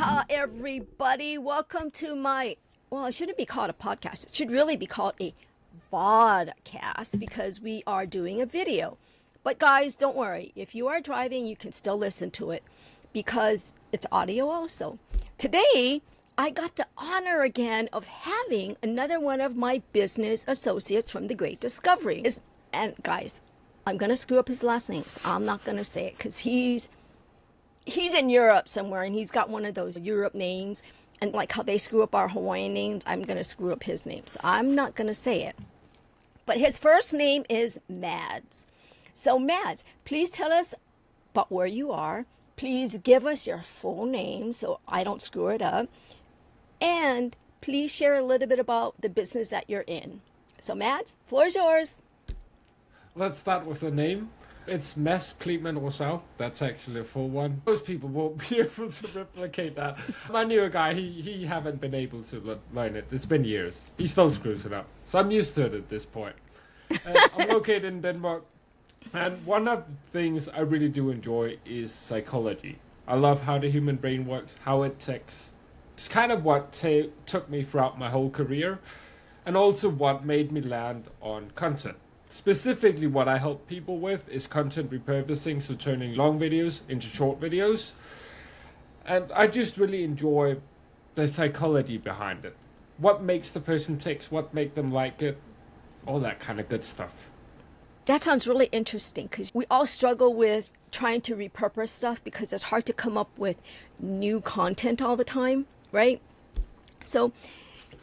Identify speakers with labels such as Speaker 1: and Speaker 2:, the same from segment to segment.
Speaker 1: Aloha, everybody. Welcome to my, well, it shouldn't be called a podcast. It should really be called a vodcast because we are doing a video. But guys, don't worry. If you are driving, you can still listen to it because it's audio also. Today, I got the honor again of having another one of my business associates from the Great Discovery. And guys, I'm going to screw up his last name. So I'm not going to say it because he's in Europe somewhere and he's got one of those Europe names. And like how they screw up our Hawaiian names, I'm going to screw up his name. So I'm not going to say it. But his first name is Mads. So Mads, please tell us about where you are. Please give us your full name so I don't screw it up. And please share a little bit about the business that you're in. So Mads, floor is yours.
Speaker 2: Let's start with the name. It's Mads Rossau. That's actually a full one. Most people won't be able to replicate that. My newer guy, he haven't been able to learn it. It's been years. He still screws it up. So I'm used to it at this point. I'm located in Denmark. And one of the things I really do enjoy is psychology. I love how the human brain works, how it ticks. It's kind of what took me throughout my whole career. And also what made me land on content. Specifically, what I help people with is content repurposing, so turning long videos into short videos. And I just really enjoy the psychology behind it. What makes the person tick, what makes them like it, all that kind of good stuff.
Speaker 1: That sounds really interesting because we all struggle with trying to repurpose stuff because it's hard to come up with new content all the time, right? So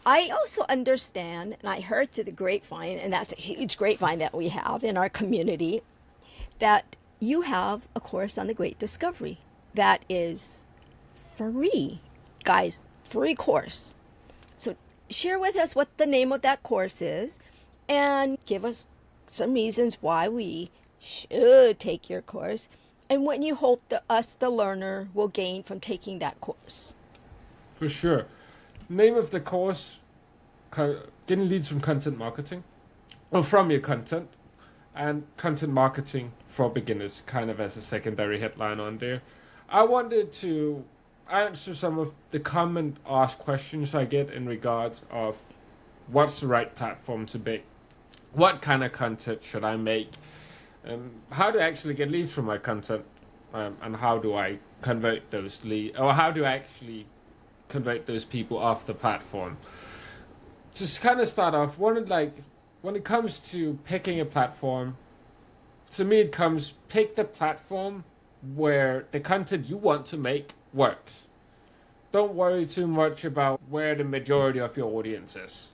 Speaker 1: I also understand, and I heard through the grapevine, and that's a huge grapevine that we have in our community, that you have a course on the Great Discovery that is free. Guys, free course. So share with us what the name of that course is and give us some reasons why we should take your course and what you hope that us, the learner, will gain from taking that course.
Speaker 2: For sure. Name of the course, getting leads from content marketing, or from your content, and content marketing for beginners, kind of as a secondary headline on there. I wanted to answer some of the common asked questions I get in regards of what's the right platform to be, what kind of content should I make, how do I actually get leads from my content, and how do I convert those leads, or how do I actually convert those people off the platform. Just kind of start off, when it comes to picking a platform, to me it comes pick the platform where the content you want to make works. Don't worry too much about where the majority of your audience is.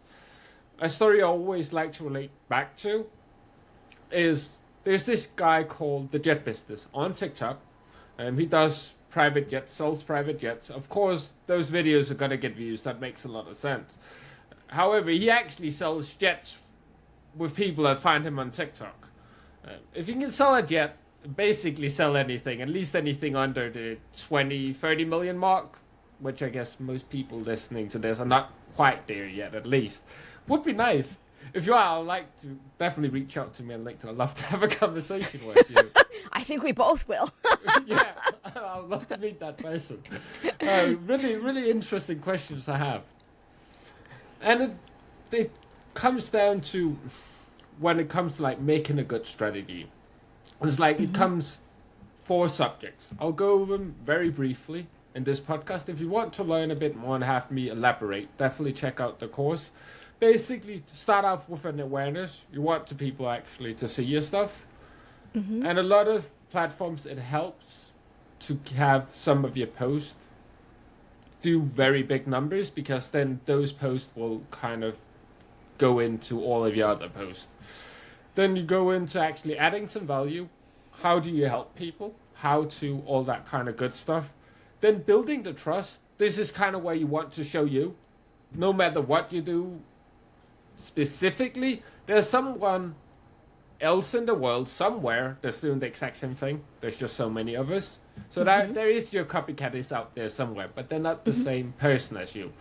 Speaker 2: A story I always like to relate back to is there's this guy called The Jet Business on TikTok, and he does private jets, sells private jets. Of course, those videos are going to get views. That makes a lot of sense. However, he actually sells jets with people that find him on TikTok. If you can sell a jet, basically sell anything, at least anything under the 20, 30 million mark, which I guess most people listening to this are not quite there yet, at least. Would be nice. If you are, I'd like to definitely reach out to me on LinkedIn. I'd love to have a conversation with you.
Speaker 1: I think we both will.
Speaker 2: Yeah, I'd love to meet that person. Really, really interesting questions I have. And it comes down to, when it comes to like making a good strategy, it's like it comes 4 subjects. I'll go over them very briefly in this podcast. If you want to learn a bit more and have me elaborate, definitely check out the course. Basically, start off with an awareness. You want the people actually to see your stuff. And a lot of platforms, it helps to have some of your posts do very big numbers, because then those posts will kind of go into all of your other posts. Then you go into actually adding some value. How do you help people? How to, all that kind of good stuff. Then building the trust. This is kind of where you want to show you, no matter what you do specifically, there's someone else in the world somewhere that's doing the exact same thing. There's just so many of us. So that there is your copycat is out there somewhere, but they're not the same person as you.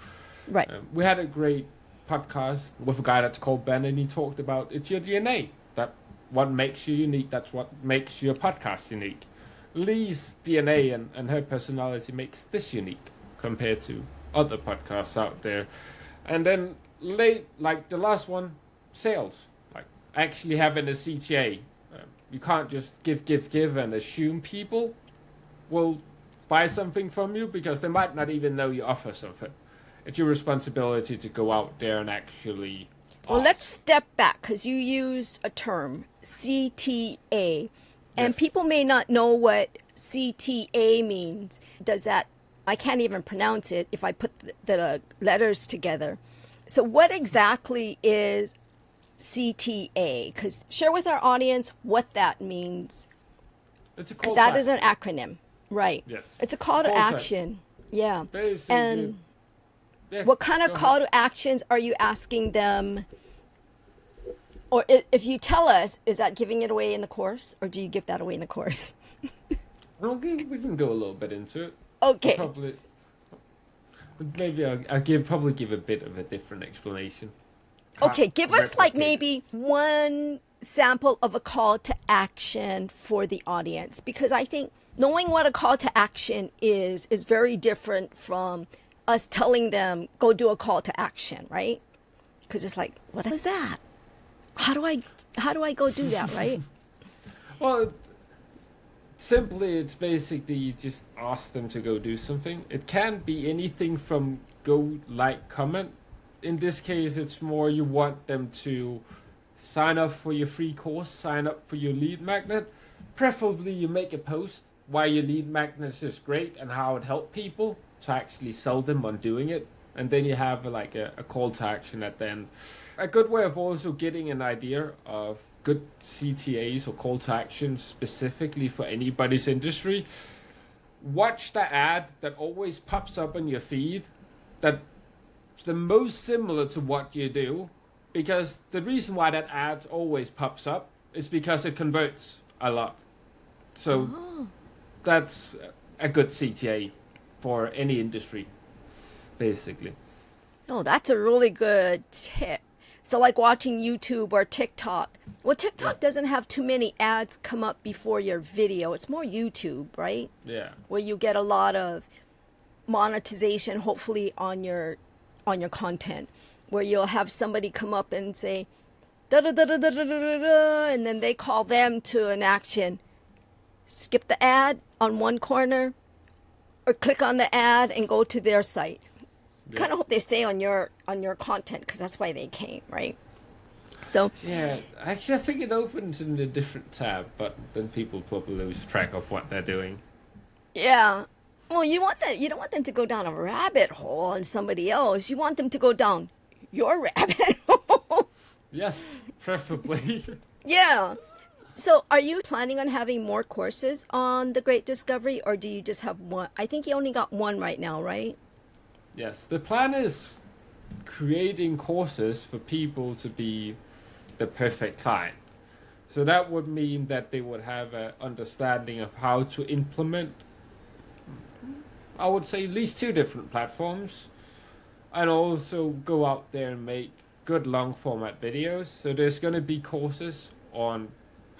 Speaker 1: Right.
Speaker 2: We had a great podcast with a guy that's called Ben, and he talked about it's your DNA. That what makes you unique. That's what makes your podcast unique. Lee's DNA and her personality makes this unique. compared to other podcasts out there. And then like the last one, sales, like actually having a CTA. You can't just give and assume people will buy something from you, because they might not even know you offer something. It's your responsibility to go out there and actually
Speaker 1: Well,
Speaker 2: ask.
Speaker 1: let's step back, because you used a term, CTA, and
Speaker 2: Yes.
Speaker 1: people may not know what CTA means. Does that, I can't even pronounce it if I put the letters together. So what exactly is CTA? Because share with our audience what that means,
Speaker 2: It's a
Speaker 1: because
Speaker 2: call
Speaker 1: that
Speaker 2: to
Speaker 1: is an
Speaker 2: action.
Speaker 1: acronym, right?
Speaker 2: Yes.
Speaker 1: It's a call to
Speaker 2: Call to
Speaker 1: action. Yeah.
Speaker 2: Basically,
Speaker 1: And
Speaker 2: yeah,
Speaker 1: what kind of
Speaker 2: go
Speaker 1: call
Speaker 2: ahead.
Speaker 1: to actions are you asking them? Or if you tell us, is that giving it away in the course, or do you give that away in the course?
Speaker 2: Okay, we can go a little bit into it.
Speaker 1: Okay.
Speaker 2: Probably, maybe I'll probably give a bit of a different explanation.
Speaker 1: Okay,
Speaker 2: Can't
Speaker 1: give us like
Speaker 2: replicate it.
Speaker 1: maybe one sample of a call to action for the audience, because I think knowing what a call to action is very different from us telling them go do a call to action, right? Because it's like, what is that? How do I go do that, right?
Speaker 2: Well, simply, it's basically you just ask them to go do something. It can be anything from go, like, comment. In this case, it's more you want them to sign up for your free course, sign up for your lead magnet. Preferably, you make a post why your lead magnet is great and how it helped people to actually sell them on doing it. And then you have like a call to action at the end. A good way of also getting an idea of good CTAs or call to action specifically for anybody's industry. Watch the ad that always pops up on your feed that's the most similar to what you do, because the reason why that ad always pops up is because it converts a lot. So that's a good CTA for any industry, basically.
Speaker 1: Oh, that's a really good tip. So like watching YouTube or TikTok. Well, TikTok doesn't have too many ads come up before your video. It's more YouTube, right?
Speaker 2: Yeah.
Speaker 1: Where you get a lot of monetization, hopefully on your content, where you'll have somebody come up and say da da da da da da da da, and then they call them to an action. Skip the ad on one corner, or click on the ad and go to their site. Kind of hope they stay on your content, because that's why they came, right? So
Speaker 2: Yeah, actually, I think it opens in a different tab, but then people probably lose track of what they're doing.
Speaker 1: yeah. Well, you don't want them to go down a rabbit hole on somebody else. You want them to go down your rabbit hole.
Speaker 2: Yes, preferably.
Speaker 1: Yeah. So are you planning on having more courses on the Great Discovery, or do you just have one? I think you only got one right now, right?
Speaker 2: Yes, the plan is creating courses for people to be the perfect client. So that would mean that they would have an understanding of how to implement, I would say, at least 2 different platforms, and also go out there and make good long format videos. So there's going to be courses on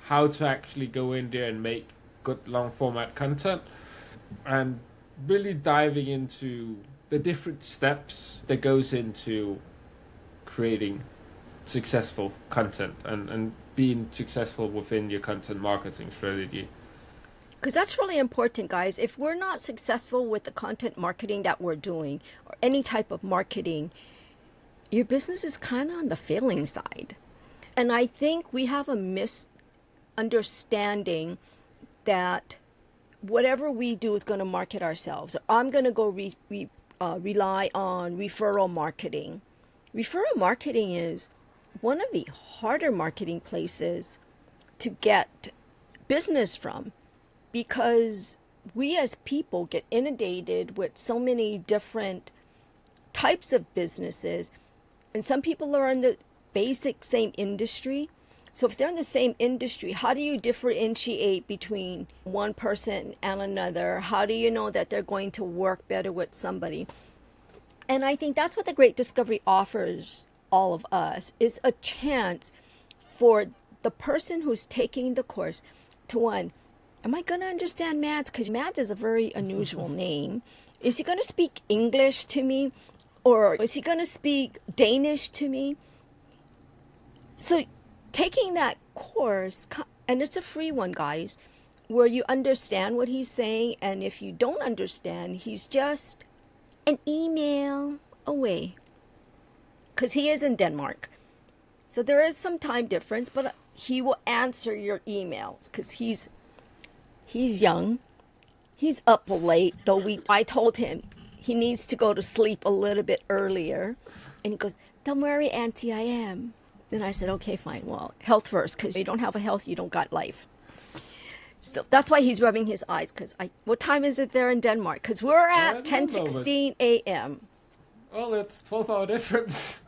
Speaker 2: how to actually go in there and make good long format content, and really diving into the different steps that goes into creating successful content and being successful within your content marketing strategy.
Speaker 1: Because that's really important, guys. If we're not successful with the content marketing that we're doing, or any type of marketing, your business is kind of on the failing side. And I think we have a misunderstanding that whatever we do is going to market ourselves. I'm going to go rely on referral marketing. Referral marketing is one of the harder marketing places to get business from, because we as people get inundated with so many different types of businesses, and some people are in the basic same industry. So if they're in the same industry, how do you differentiate between one person and another? How do you know that they're going to work better with somebody? And I think that's what the Great Discovery offers all of us, is a chance for the person who's taking the course to, one, am I going to understand Mads? Because Mads is a very unusual name. Is he going to speak English to me? Or is he going to speak Danish to me? So taking that course, and it's a free one, guys, where you understand what he's saying, and if you don't understand, he's just an email away. Because he is in Denmark. So there is some time difference, but he will answer your emails because he's young. He's up late, though I told him he needs to go to sleep a little bit earlier. And he goes, "Don't worry, Auntie, I am." Then I said, okay, fine. Well, health first, because you don't have a health, you don't got life. So that's why he's rubbing his eyes, because what time is it there in Denmark? Because we're at 10:16 a.m.
Speaker 2: Well, it's 12-hour difference.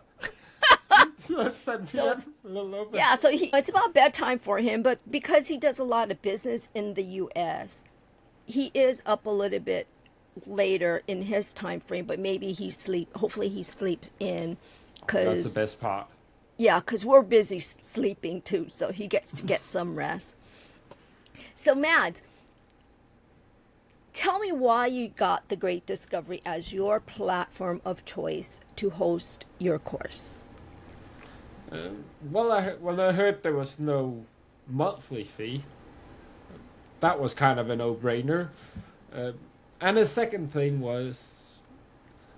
Speaker 2: So it's 10
Speaker 1: So
Speaker 2: p.m. A little over.
Speaker 1: Yeah, so it's about bedtime for him, but because he does a lot of business in the U.S., he is up a little bit later in his time frame, but maybe hopefully he sleeps in.
Speaker 2: That's the best part.
Speaker 1: Yeah, because we're busy sleeping too, so he gets to get some rest. So Mads, tell me why you got the Great Discovery as your platform of choice to host your course.
Speaker 2: When I heard there was no monthly fee, that was kind of a no-brainer. And the second thing was,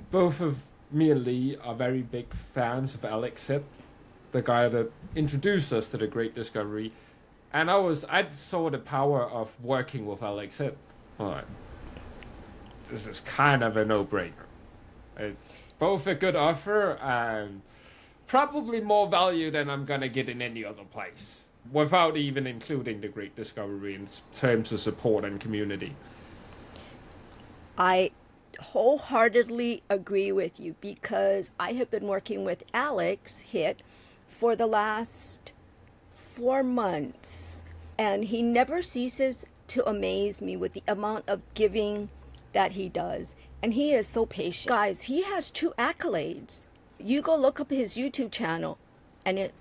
Speaker 2: both of me and Lee are very big fans of Alex Sitt, the guy that introduced us to the Great Discovery, and I saw the power of working with Alex Sitt. Alright, this is kind of a no-brainer. It's both a good offer and probably more value than I'm gonna get in any other place, without even including the Great Discovery in terms of support and community.
Speaker 1: I wholeheartedly agree with you, because I have been working with Alex Sitt for the last 4 months, and he never ceases to amaze me with the amount of giving that he does, and he is so patient. Guys, he has 2 accolades. You go look up his YouTube channel, and it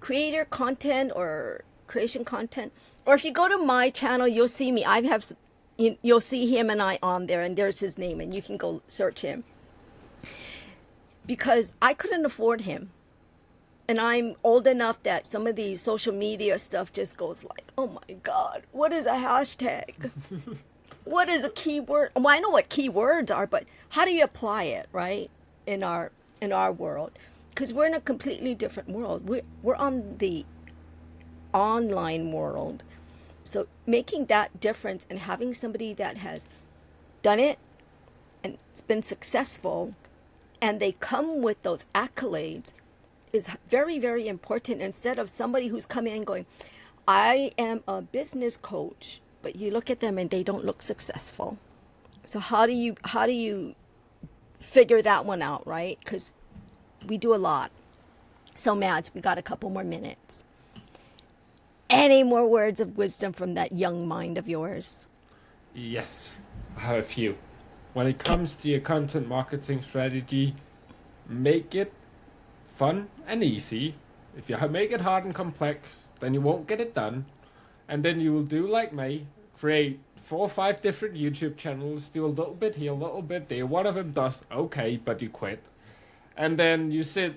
Speaker 1: creator content or creation content, or if you go to my channel, you'll see me. You'll see him and I on there, and there's his name, and you can go search him. Because I couldn't afford him. And I'm old enough that some of the social media stuff just goes like, oh my God, what is a hashtag? What is a keyword? Well, I know what keywords are, but how do you apply it, right? In our world. Because we're in a completely different world. We're on the online world. So making that difference and having somebody that has done it and it's been successful, and they come with those accolades, is very, very important, instead of somebody who's coming in going, I am a business coach, but you look at them and they don't look successful. So how do you figure that one out, right? Because we do a lot. So Mads, we got a couple more minutes. Any more words of wisdom from that young mind of yours?
Speaker 2: Yes, I have a few. When it comes to your content marketing strategy, make it fun and easy. If you make it hard and complex, then you won't get it done. And then you will do like me, create 4 or 5 different YouTube channels, do a little bit here, a little bit there. One of them does okay, but you quit. And then you sit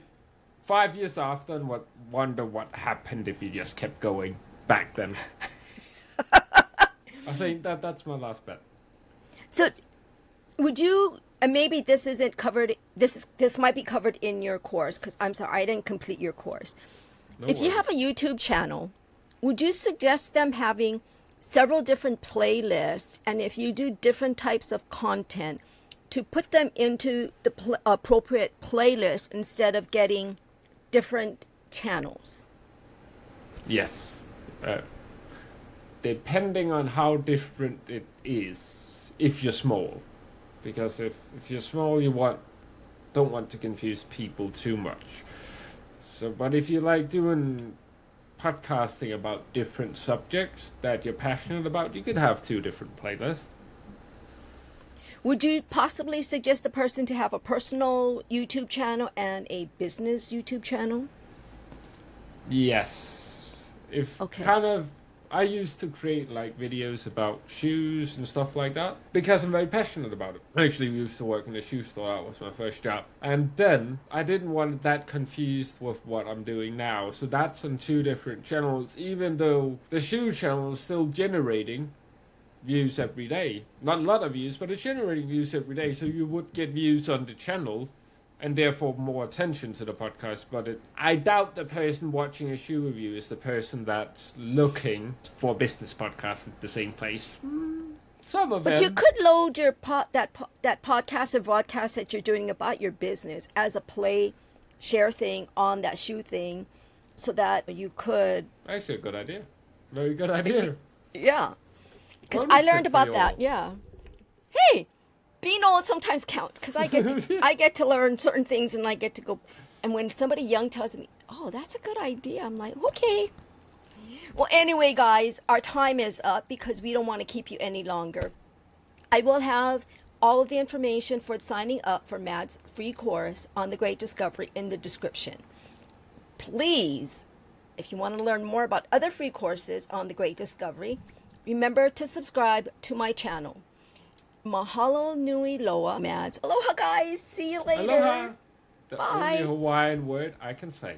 Speaker 2: 5 years after and wonder what happened if you just kept going back then. I think that's my last bet.
Speaker 1: So would you, and maybe this isn't covered, this might be covered in your course, because I'm sorry, I didn't complete your course. If you have a YouTube channel, would you suggest them having several different playlists, and if you do different types of content, to put them into the appropriate playlist instead of getting different channels?
Speaker 2: Yes. Depending on how different it is, if you're small. Because if you're small, you don't want to confuse people too much. So, but if you like doing podcasting about different subjects that you're passionate about, you could have 2 different playlists.
Speaker 1: Would you possibly suggest the person to have a personal YouTube channel and a business YouTube channel?
Speaker 2: Yes. If
Speaker 1: Okay.
Speaker 2: kind of I used to create like videos about shoes and stuff like that because I'm very passionate about it. I actually used to work in a shoe store. That was my first job. And then I didn't want that confused with what I'm doing now. So that's on 2 different channels, even though the shoe channel is still generating views every day. Not a lot of views, but it's generating views every day. So you would get views on the channel and therefore more attention to the podcast. But I doubt the person watching a shoe review is the person that's looking for a business podcast at the same place. Some of them.
Speaker 1: But you could load your that podcast or broadcast that you're doing about your business as a play share thing on that shoe thing, so that you could.
Speaker 2: Actually, a good idea. Very good idea.
Speaker 1: Yeah, because
Speaker 2: Bonus
Speaker 1: I learned
Speaker 2: tip for
Speaker 1: about
Speaker 2: you
Speaker 1: that.
Speaker 2: all.
Speaker 1: Yeah. Hey, being old sometimes counts because I get to learn certain things and I get to go. And when somebody young tells me, "Oh, that's a good idea," I'm like, okay. Well, anyway, guys, our time is up because we don't want to keep you any longer. I will have all of the information for signing up for Mads' free course on the Great Discovery in the description. Please, if you want to learn more about other free courses on the Great Discovery, remember to subscribe to my channel. Mahalo nui loa, Mads. Aloha, guys. See you later.
Speaker 2: Aloha. The
Speaker 1: Bye.
Speaker 2: only Hawaiian word I can say.